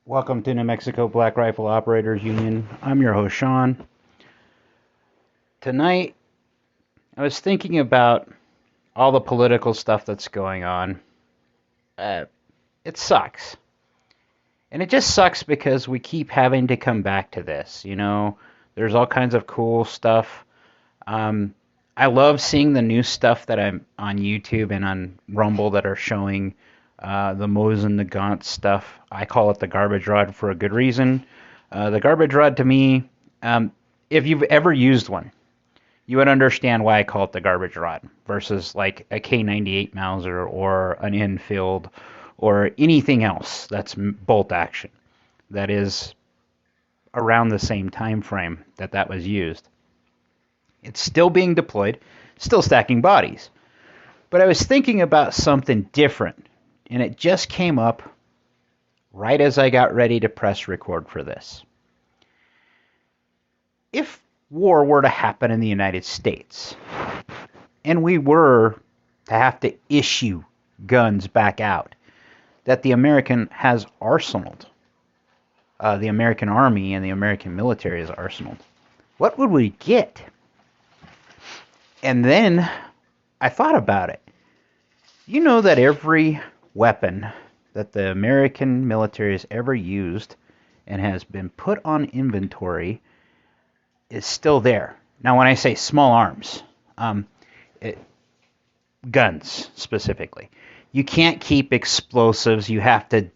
Welcome to New Mexico Black Rifle Operators Union. I'm your host, Sean. Tonight, I was thinking about all the political stuff that's going on. It sucks. And it just sucks because we keep having to come back to this. There's all kinds of cool stuff. I love seeing the new stuff that I'm on YouTube and on Rumble that are showing the Moe's and the Gaunt stuff. I call it the garbage rod for a good reason. The garbage rod to me, if you've ever used one, you would understand why I call it the garbage rod versus like a K98 Mauser or an Enfield or anything else that's bolt action that is around the same time frame that was used. It's still being deployed, still stacking bodies. But I was thinking about something different, and it just came up right as I got ready to press record for this. If war were to happen in the United States, and we were to have to issue guns back out that the American has arsenaled, the American Army and the American military has arsenaled, what would we get? And then I thought about it. You know that every weapon that the American military has ever used and has been put on inventory is still there. Now, when I say small arms, guns specifically, you can't keep explosives. You have to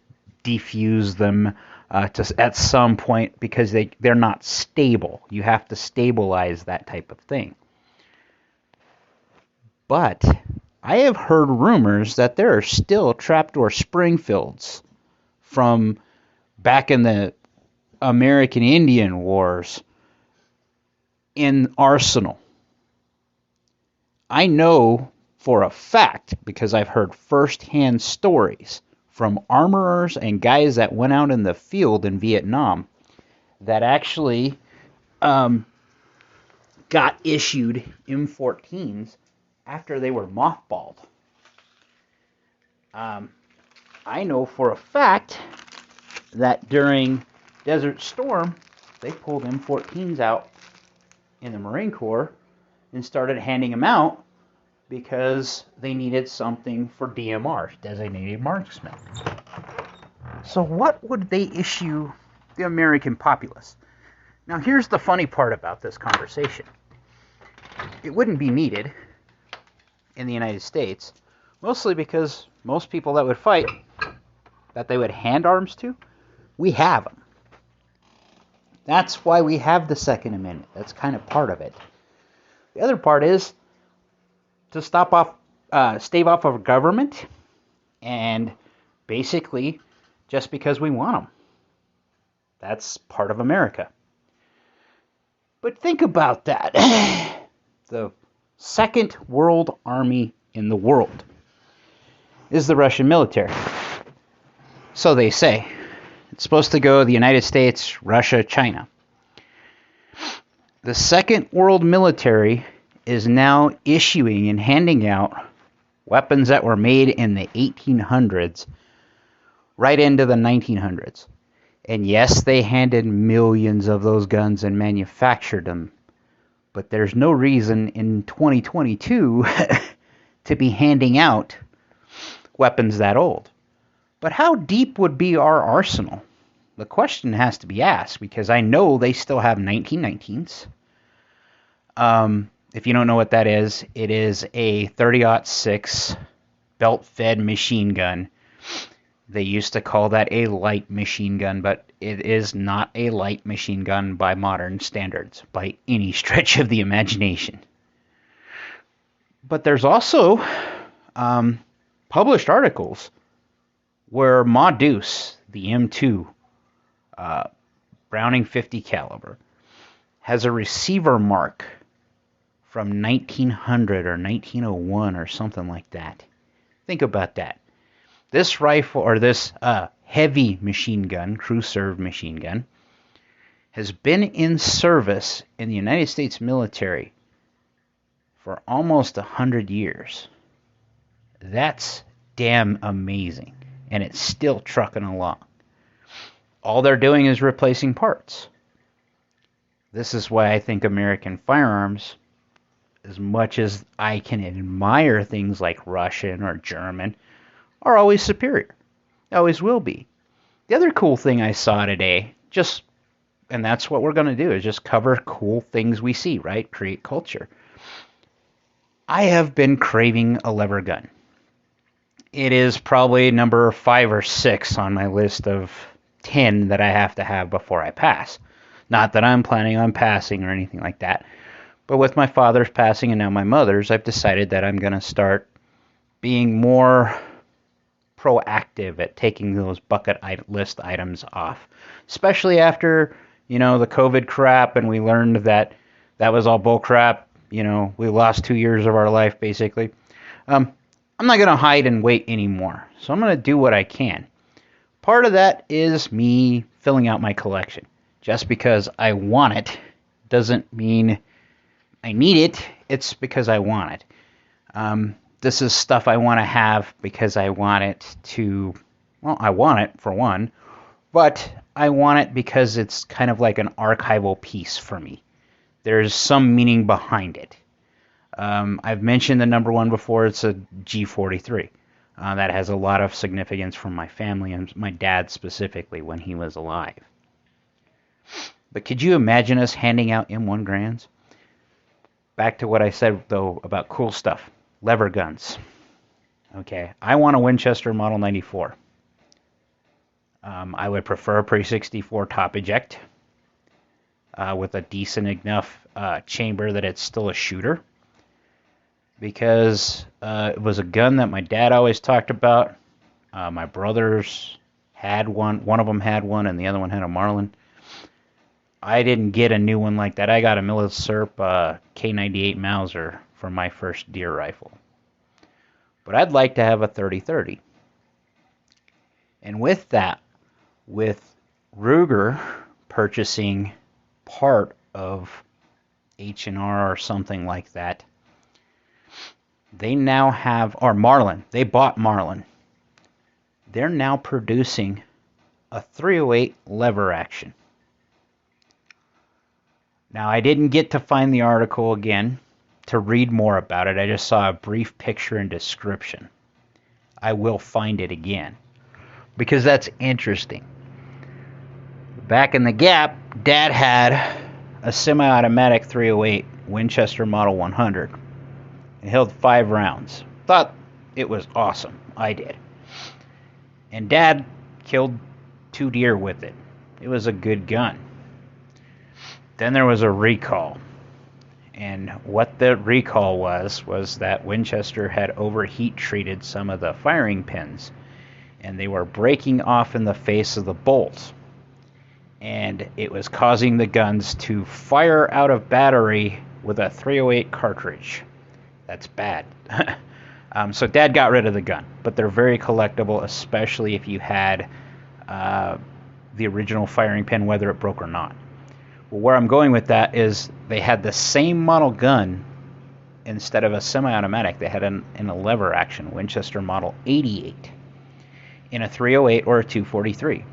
defuse them at some point because they're not stable. You have to stabilize that type of thing. But I have heard rumors that there are still trapdoor Springfields from back in the American Indian Wars in arsenal. I know for a fact, because I've heard first-hand stories from armorers and guys that went out in the field in Vietnam that actually got issued M14s after they were mothballed. I know for a fact that during Desert Storm, they pulled M14s out in the Marine Corps and started handing them out because they needed something for DMR, designated marksman. So what would they issue the American populace? Now here's the funny part about this conversation. It wouldn't be needed in the United States, mostly because most people that would fight, that they would hand arms to, we have them. That's why we have the Second Amendment. That's kind of part of it. The other part is to stave off of government, and basically just because we want them. That's part of America. But think about that. The second world army in the world is the Russian military. So they say. It's supposed to go the United States, Russia, China. The second world military is now issuing and handing out weapons that were made in the 1800s right into the 1900s. And yes, they handed millions of those guns and manufactured them. But there's no reason in 2022 to be handing out weapons that old. But how deep would be our arsenal? The question has to be asked, because I know they still have 1919s. If you don't know what that is, it is a 30-06 belt-fed machine gun. They used to call that a light machine gun, but it is not a light machine gun by modern standards, by any stretch of the imagination. But there's also published articles where Ma Deuce, the M2 Browning 50 caliber, has a receiver mark from 1900 or 1901 or something like that. Think about that. This rifle, or this heavy machine gun, crew-served machine gun, has been in service in the United States military for almost 100 years. That's damn amazing. And it's still trucking along. all they're doing is replacing parts. This is why I think American firearms, as much as I can admire things like Russian or German, are always superior. They always will be. The other cool thing I saw today, and that's what we're going to do, is just cover cool things we see, right? Create culture. I have been craving a lever gun. It is probably number 5 or 6 on my list of 10 that I have to have before I pass. Not that I'm planning on passing or anything like that. But with my father's passing and now my mother's, I've decided that I'm going to start being more proactive at taking those bucket list items off. Especially after, the COVID crap, and we learned that was all bull crap. We lost 2 years of our life, basically. I'm not going to hide and wait anymore. So I'm going to do what I can. Part of that is me filling out my collection. Just because I want it doesn't mean I need it. It's because I want it. This is stuff I want to have because I want it to, I want it for one, but I want it because it's kind of like an archival piece for me. There's some meaning behind it. I've mentioned the number one before. It's a G43. That has a lot of significance from my family and my dad specifically when he was alive. But could you imagine us handing out M1 Grands? Back to what I said, though, about cool stuff. Lever guns. Okay, I want a Winchester Model 94. I would prefer a pre-64 top eject with a decent enough chamber that it's still a shooter. Because it was a gun that my dad always talked about. My brothers had one. One of them had one, and the other one had a Marlin. I didn't get a new one like that. I got a Militserp K98 Mauser for my first deer rifle. But I'd like to have a 30-30. And with that, with Ruger purchasing part of H&R or something like that, they now have, or Marlin, they bought Marlin. They're now producing a 308 lever action. Now, I didn't get to find the article again to read more about it. I just saw a brief picture and description. I will find it again because that's interesting. Back in the Gap, Dad had a semi-automatic 308 Winchester Model 100. It held 5 rounds. Thought it was awesome. I did. And Dad killed 2 deer with it. It was a good gun. Then there was a recall. And what the recall was that Winchester had overheat treated some of the firing pins. And they were breaking off in the face of the bolts. And it was causing the guns to fire out of battery with a 308 cartridge. That's bad. So Dad got rid of the gun, but they're very collectible, especially if you had the original firing pin, whether it broke or not. Well, where I'm going with that is they had the same model gun. Instead of a semi-automatic, they had in a lever action Winchester Model 88 in a 308 or a 243.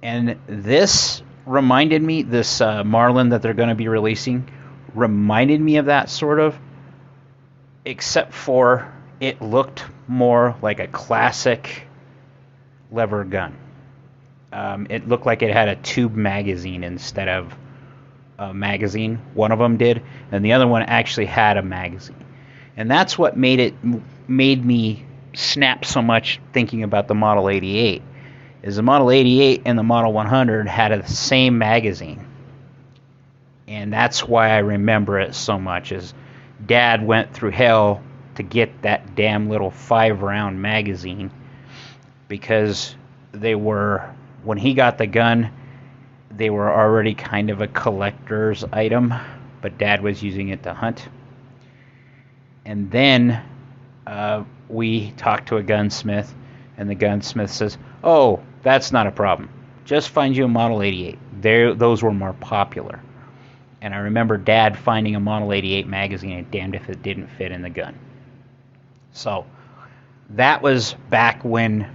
And this reminded me, this Marlin that they're going to be releasing, reminded me of that sort of, except for it looked more like a classic lever gun. It looked like it had a tube magazine instead of a magazine. One of them did, and the other one actually had a magazine. And that's what made me snap so much thinking about the Model 88. Is the Model 88 and the Model 100 had the same magazine. And that's why I remember it so much, is Dad went through hell to get that damn little 5-round magazine, because they were, when he got the gun, they were already kind of a collector's item, but Dad was using it to hunt. And then we talked to a gunsmith, and the gunsmith says, "Oh, that's not a problem. Just find you a Model 88. Those were more popular." And I remember Dad finding a Model 88 magazine, and damned if it didn't fit in the gun. So that was back when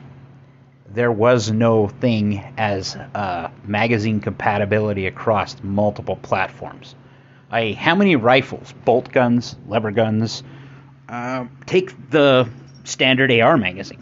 there was no thing as magazine compatibility across multiple platforms. How many rifles, bolt guns, lever guns, take the standard AR magazine?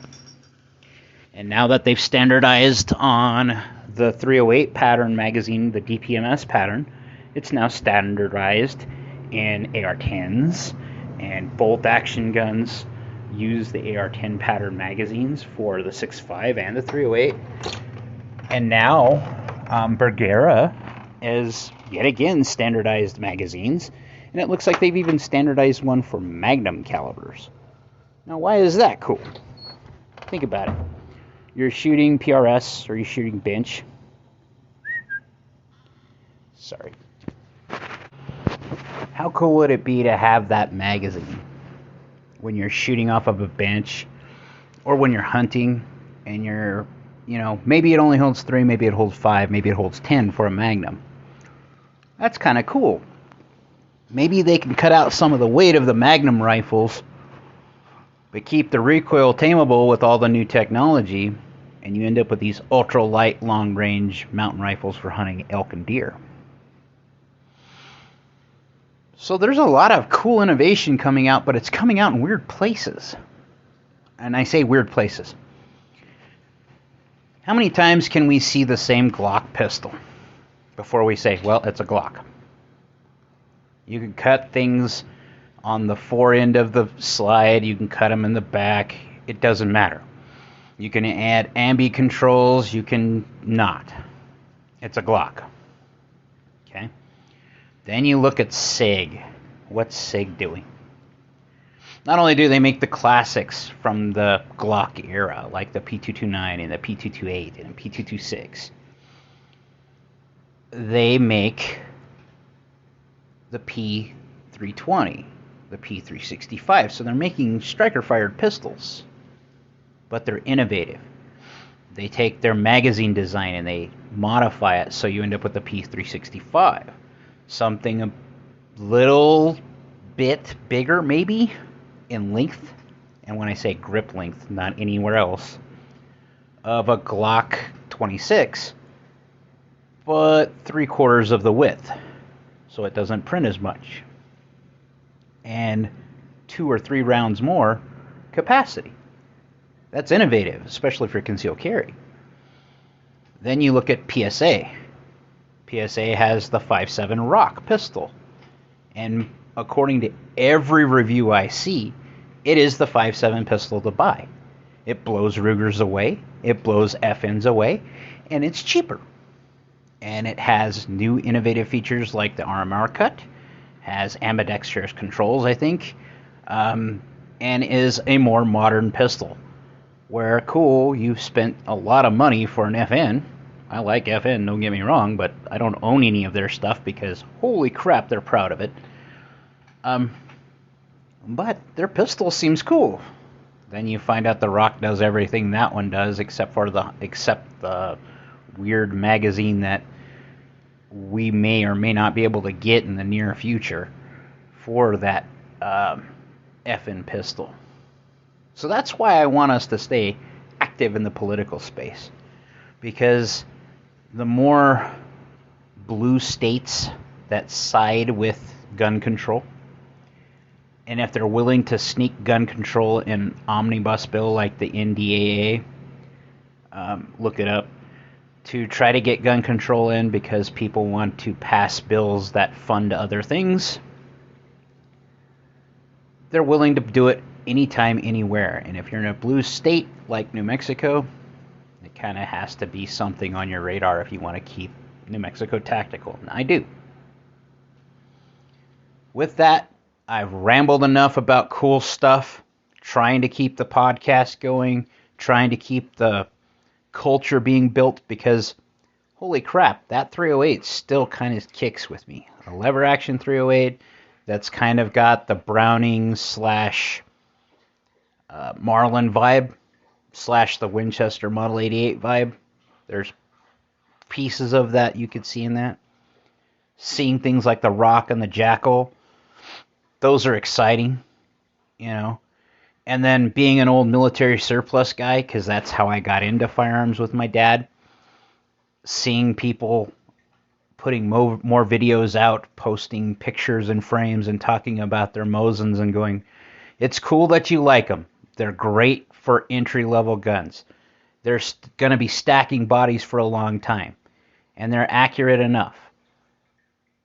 And now that they've standardized on the 308 pattern magazine, the DPMS pattern, it's now standardized in AR-10s, and bolt action guns use the AR-10 pattern magazines for the 6.5 and the 308. And now Bergara is yet again standardized magazines, and it looks like they've even standardized one for Magnum calibers. Now, why is that cool? Think about it. You're shooting PRS or you're shooting bench. Sorry. How cool would it be to have that magazine when you're shooting off of a bench, or when you're hunting and you're, maybe it only holds 3, maybe it holds 5, maybe it holds 10 for a Magnum. That's kind of cool. Maybe they can cut out some of the weight of the Magnum rifles, but keep the recoil tameable with all the new technology, and you end up with these ultra-light, long-range mountain rifles for hunting elk and deer. So there's a lot of cool innovation coming out, but it's coming out in weird places. And I say weird places. How many times can we see the same Glock pistol before we say, well, it's a Glock? You can cut things on the fore end of the slide. You can cut them in the back. It doesn't matter. You can add ambi controls. You can not. It's a Glock. Okay? Then you look at SIG. What's SIG doing? Not only do they make the classics from the Glock era, like the P229 and the P228 and the P226, they make the P320, the P365. So they're making striker-fired pistols, but they're innovative. They take their magazine design and they modify it so you end up with the P365. Something a little bit bigger, maybe, in length, and when I say grip length, not anywhere else, of a Glock 26, but 3/4 of the width, so it doesn't print as much, and 2 or 3 rounds more capacity. That's innovative, especially for concealed carry. Then you look at PSA. PSA has the 5.7 Rock pistol, and according to every review I see, it is the 5.7 pistol to buy. It blows Rugers away, it blows FNs away, and it's cheaper. And it has new innovative features like the RMR cut, has ambidextrous controls, I think, and is a more modern pistol. Where, cool, you've spent a lot of money for an FN. I like FN, don't get me wrong, but I don't own any of their stuff because, holy crap, they're proud of it. But their pistol seems cool. Then you find out the Rock does everything that one does, except the weird magazine that we may or may not be able to get in the near future for that FN pistol. So that's why I want us to stay active in the political space, because the more blue states that side with gun control, and if they're willing to sneak gun control in omnibus bill like the NDAA, look it up, to try to get gun control in because people want to pass bills that fund other things, they're willing to do it anytime, anywhere. And if you're in a blue state like New Mexico, it kind of has to be something on your radar if you want to keep New Mexico tactical. And I do. With that, I've rambled enough about cool stuff, trying to keep the podcast going, trying to keep the culture being built, because holy crap, that 308 still kind of kicks with me. A lever action 308 that's kind of got the Browning slash Marlin vibe slash the Winchester Model 88 vibe. There's pieces of that you could see in that. Seeing things like the Rock and the Jackal, those are exciting, And then being an old military surplus guy, because that's how I got into firearms with my dad, seeing people putting more videos out, posting pictures and frames and talking about their Mosins and going, it's cool that you like them. They're great for entry-level guns. They're going to be stacking bodies for a long time. And they're accurate enough.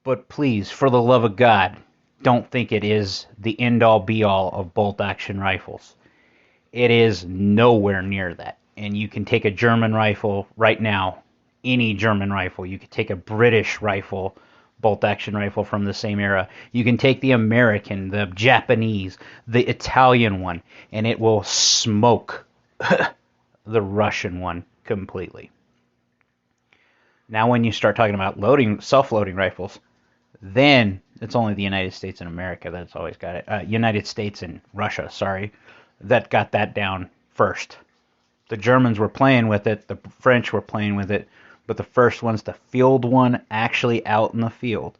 But please, for the love of God, don't think it is the end-all be-all of bolt-action rifles. It is nowhere near that. And you can take a German rifle right now, any German rifle. You could take a British rifle, bolt-action rifle from the same era. You can take the American, the Japanese, the Italian one, and it will smoke the Russian one completely. Now when you start talking about self-loading rifles, then it's only the United States and America that's always got it. United States and Russia, sorry, that got that down first. The Germans were playing with it, the French were playing with it, but the first ones to field one actually out in the field,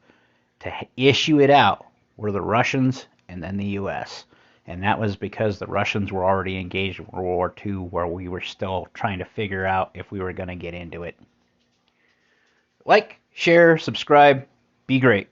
to issue it out, were the Russians and then the U.S. And that was because the Russians were already engaged in World War II, where we were still trying to figure out if we were going to get into it. Like, share, subscribe, be great.